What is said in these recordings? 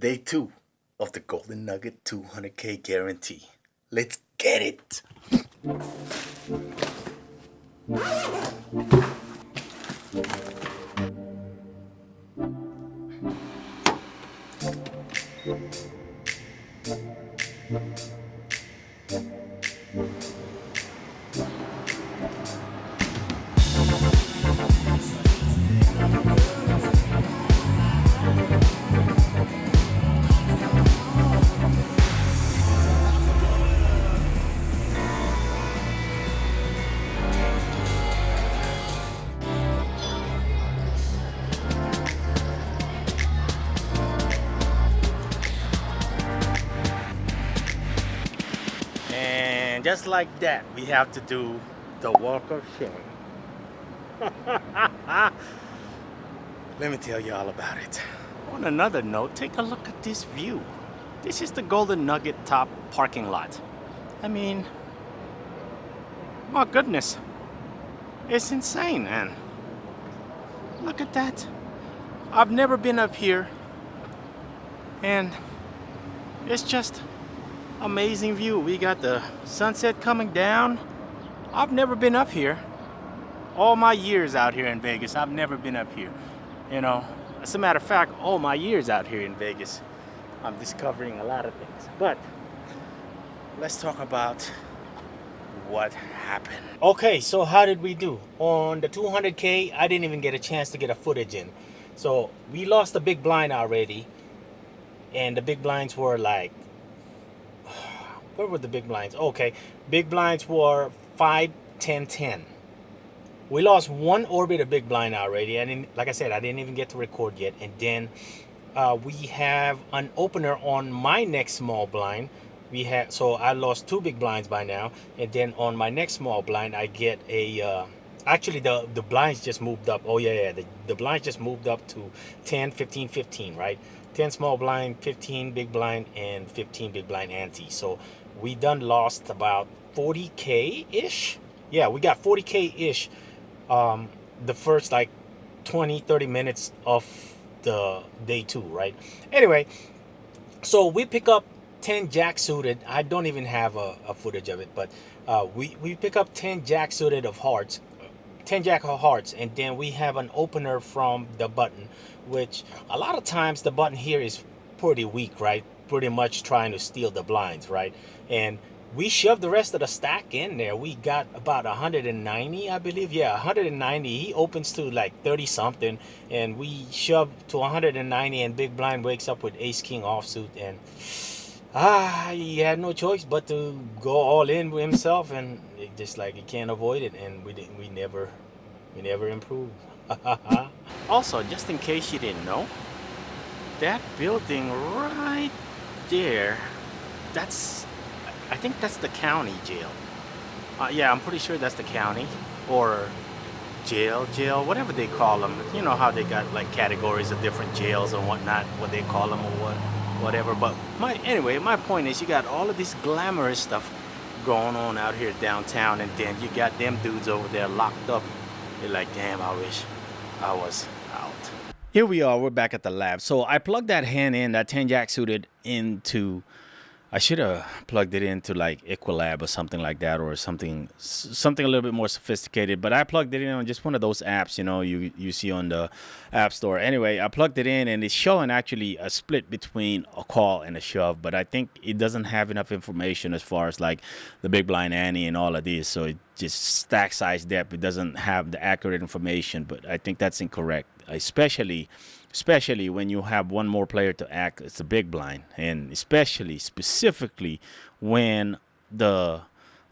day 2 of the Golden Nugget 200K guarantee. Let's get it! And just like that, we have to do the walk of shame. Let me tell you all about it. On another note, take a look at this view. This is the Golden Nugget top parking lot. I mean, my goodness, it's insane, man. Look at that. I've never been up here, and it's just amazing view. We got the sunset coming down. I've never been up here. All my years out here in Vegas, I've never been up here. You know, as a matter of fact, all my years out here in Vegas, I'm discovering a lot of things. But let's talk about what happened. Okay, so how did we do? On the 200K, I didn't even get a chance to get a footage in. So we lost the big blind already. And the big blinds were like, where were the big blinds? Okay, big blinds were 5, 10, 10. We lost one orbit of big blind already. Like I said, I didn't even get to record yet. And then we have an opener on my next small blind. So I lost 2 big blinds by now. And then on my next small blind, I get a, actually the blinds just moved up. Oh yeah, the blinds just moved up to 10, 15, 15, right? 10 small blind, 15 big blind, and 15 big blind ante. So we done lost about 40K-ish. Yeah, we got 40K-ish the first like 20-30 minutes of the day 2, right? Anyway, so we pick up 10 jack suited. I don't even have a footage of it, but we pick up 10 jack suited of hearts, 10 jack of hearts, and then we have an opener from the button, which a lot of times the button here is pretty weak, right? Pretty much trying to steal the blinds, right? And we shoved the rest of the stack in there. We got about 190, I believe. Yeah, 190. He opens to like 30 something, and we shoved to 190, and big blind wakes up with ace king offsuit, and he had no choice but to go all in with himself, and it just like he can't avoid it, and we never improved. Also, just in case you didn't know, that building right there, I think that's the county jail. Yeah, I'm pretty sure that's the county or jail, whatever they call them. You know how they got like categories of different jails and whatnot, what they call them or whatever. But anyway, my point is you got all of this glamorous stuff going on out here downtown, and then you got them dudes over there locked up. You're like, damn, I wish I was out. Here we are, we're back at the lab. So I plugged that hand in, that 10 jack suited into, I should have plugged it into like Equilab or something like that, or something a little bit more sophisticated. But I plugged it in on just one of those apps, you know, you see on the App Store. Anyway, I plugged it in, and it's showing actually a split between a call and a shove. But I think it doesn't have enough information as far as like the big blind ante and all of this. So it just stack size depth. It doesn't have the accurate information. But I think that's incorrect, especially when you have one more player to act as a big blind, and specifically when the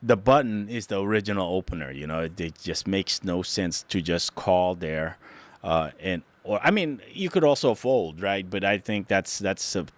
button is the original opener. You know, it just makes no sense to just call there, or I mean, you could also fold, right? But I think that's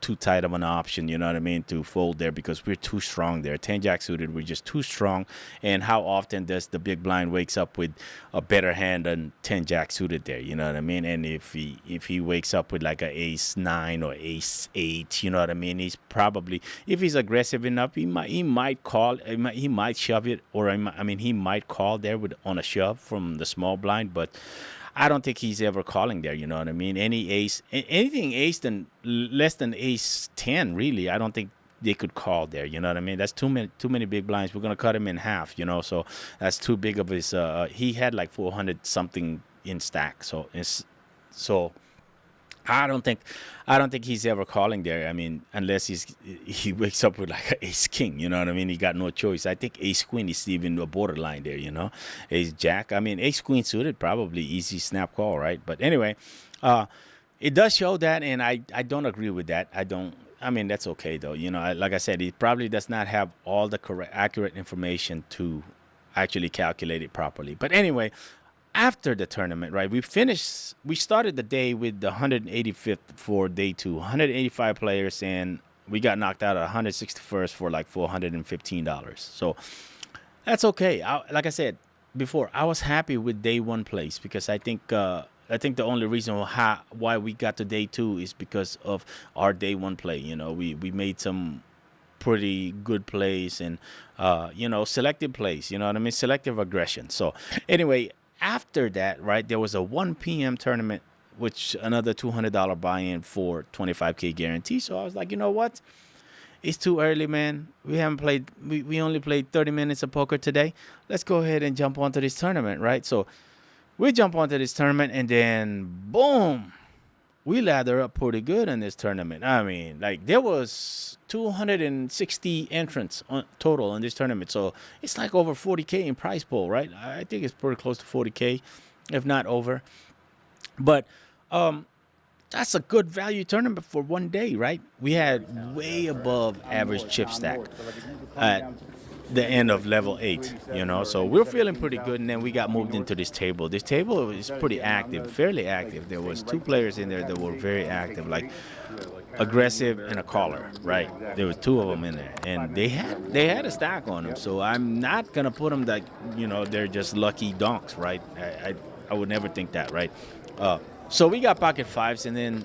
too tight of an option. You know what I mean? To fold there, because we're too strong there. 10 jack suited, we're just too strong. And how often does the big blind wakes up with a better hand than 10 jack suited there? You know what I mean? And if he wakes up with like a ace 9 or ace 8, you know what I mean? He's probably, if he's aggressive enough, he might call, he might shove it, or he might call there on a shove from the small blind, but I don't think he's ever calling there. You know what I mean? Any ace, anything ace than less than ace 10, really. I don't think they could call there. You know what I mean? That's too many big blinds. We're gonna cut him in half. So that's too big of his. He had like 400 something in stack. So I don't think he's ever calling there. I mean, unless he wakes up with like an ace king. You know what I mean? He got no choice. I think ace queen is even a borderline there. Ace jack. I mean, ace queen suited probably easy snap call, right? But anyway, it does show that, and I don't agree with that. I don't. I mean, that's okay though. Like I said, it probably does not have all the correct, accurate information to actually calculate it properly. But anyway, after the tournament, right? We started the day with the 185th for day 2, 185 players, and we got knocked out at 161st for like $415. So that's okay. Like I said before, I was happy with day 1 place because I think the only reason why we got to day 2 is because of our day 1 play. We made some pretty good plays and selective plays. You know what I mean? Selective aggression. So anyway, after that, right, there was a 1 p.m. tournament, which another $200 buy-in for 25K guarantee. So I was like, you know what? It's too early, man. We haven't played. We only played 30 minutes of poker today. Let's go ahead and jump onto this tournament, right? So we jump onto this tournament, and then boom, we lather up pretty good in this tournament. I mean, like there was 260 entrants total in this tournament, so it's like over 40K in prize pool, right? I think it's pretty close to 40K, if not over. But that's a good value tournament for one day, right? We had way above average chip stack at the end of level 8, so we're feeling pretty good. And then we got moved into this table. This table is pretty active, fairly active. There was 2 players in there that were very active, like aggressive and a caller, right? There was 2 of them in there, and they had a stack on them. So I'm not gonna put them that they're just lucky donks, right? I would never think that, right? So we got pocket 5s, and then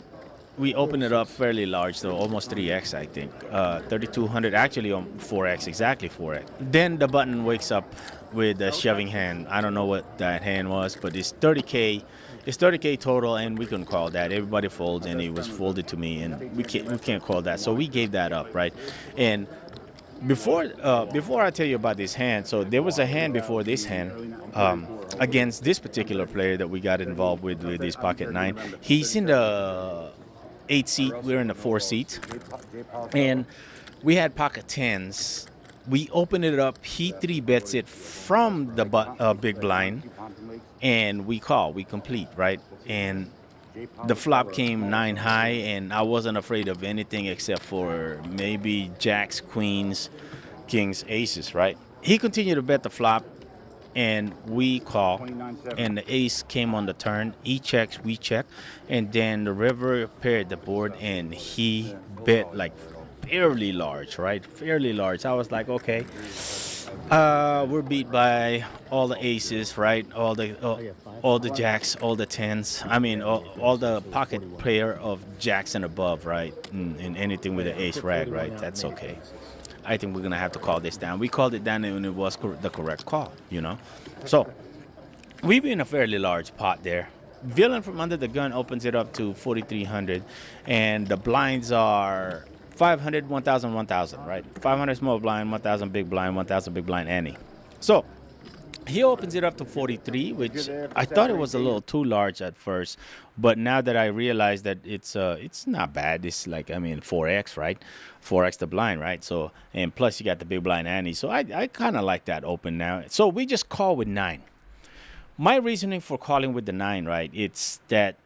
we opened it up fairly large, so almost 3x, I think. 3,200, actually on 4x, exactly 4x. Then the button wakes up with a shoving hand. I don't know what that hand was, but it's 30K. It's 30K total, and we couldn't call that. Everybody folds, and it was folded to me, and we can't call that. So we gave that up, right? And before I tell you about this hand, so there was a hand before this hand against this particular player that we got involved with this pocket 9. He's in the 8 seat. We're in the 4 seat, and we had pocket 10s. We open it up. He 3-bets it from the big blind, and we call. We complete, right? And the flop came 9 high, and I wasn't afraid of anything except for maybe jacks, queens, kings, aces, right? He continued to bet the flop, and we call, and the ace came on the turn. He checks, we check, and then the river paired the board, and he bet like fairly large, right? Fairly large. I was like, okay, we're beat by all the aces, right? All the jacks, all the 10s. I mean, all the pocket pair of jacks and above, right? And anything with an ace rag, right? That's okay. I think we're going to have to call this down. We called it down, and it was the correct call, So we've been a fairly large pot there. Villain from under the gun opens it up to 4,300, and the blinds are 500, 1,000, 1,000, right? 500 small blind, 1,000 big blind, 1,000 big blind ante. So he opens it up to 43, which I thought it was a little too large at first, but now that I realize that it's not bad. It's like, 4x, right? 4x the blind, right? So, and plus you got the big blind ante. So I kind of like that open now. So we just call with 9. My reasoning for calling with the 9, right? It's that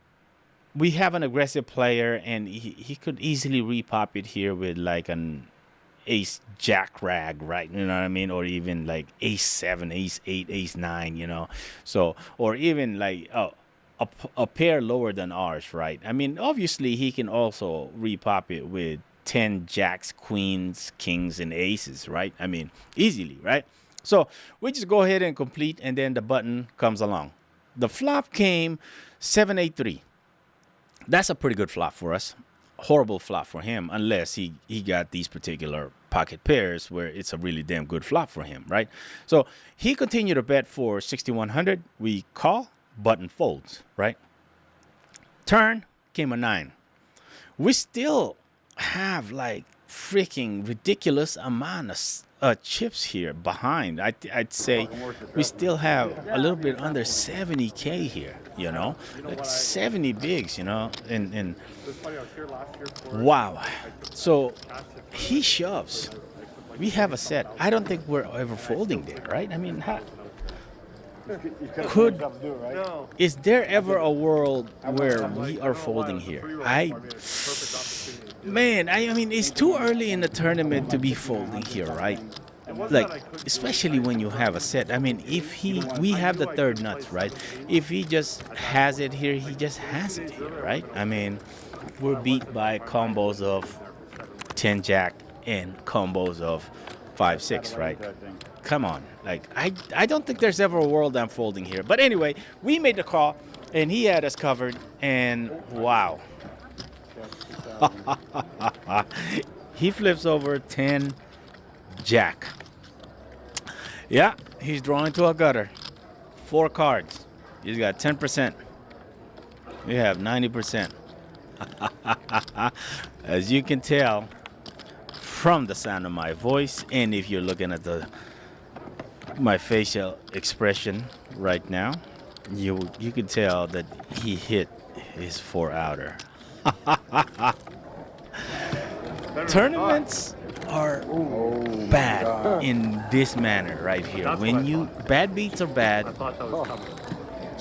we have an aggressive player, and he could easily repop it here with like an ace jack rag, right? You know what I mean? Or even like ace 7, ace 8, ace 9, So, or even like a pair lower than ours, right? I mean, obviously he can also repop it with 10 jacks, queens, kings, and aces, right? I mean, easily, right? So we just go ahead and complete, and then the button comes along. The flop came 7-8-3. That's a pretty good flop for us. Horrible flop for him, unless he got these particular pocket pairs where it's a really damn good flop for him, right? So he continued to bet for 6,100. We call, button folds, right? Turn came a 9. We still have like freaking ridiculous amount of chips here behind. I'd say we still have a little bit under 70K here, like 70 bigs, and wow. So he shoves. We have a set. I don't think we're ever folding there, right? I mean, could is there ever a world where we are folding here? I mean, it's too early in the tournament to be folding here, right? Like, especially when you have a set. I mean, we have the third nuts, right? If he just has it here, he just has it here, right? I mean, we're beat by combos of 10 jack and combos of 5-6, right? Come on. Like, I don't think there's ever a world I'm folding here. But anyway, we made the call, and he had us covered, and wow. He flips over 10 jack. Yeah, he's drawing to a gutter. 4 cards. He's got 10%. We have 90%. As you can tell from the sound of my voice, and if you're looking at my facial expression right now, you can tell that he hit his 4-outer. Tournaments are bad in this manner right here. When bad beats are bad.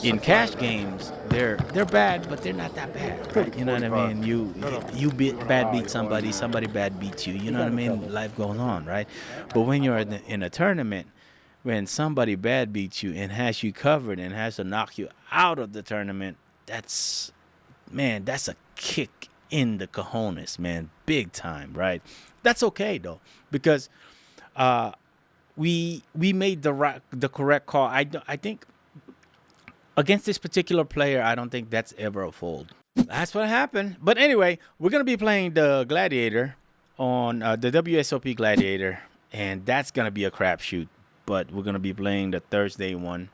In cash games, they're bad, but they're not that bad, right? You know what I mean? You bad beat somebody bad beats you. You know what I mean? Life goes on, right? But when you're in a tournament, when somebody bad beats you and has you covered and has to knock you out of the tournament, that's a kick in the cojones, man, big time, right? That's okay though, because we made the correct call. I think. Against this particular player, I don't think that's ever a fold. That's what happened. But anyway, we're going to be playing the Gladiator on the WSOP Gladiator, and that's going to be a crapshoot. But we're going to be playing the Thursday one.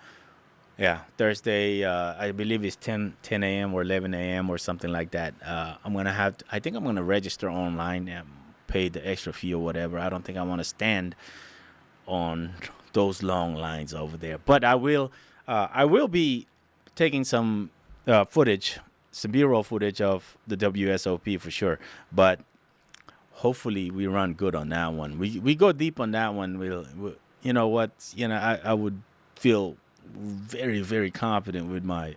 Yeah, Thursday, I believe it's 10 a.m. or 11 a.m. or something like that. I think I'm going to register online and pay the extra fee or whatever. I don't think I want to stand on those long lines over there. But I will be taking some footage, some B-roll footage of the WSOP for sure. But hopefully we run good on that one. We go deep on that one. We'll you know what? I would feel very, very confident with my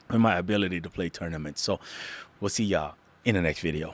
ability to play tournaments. So we'll see y'all in the next video.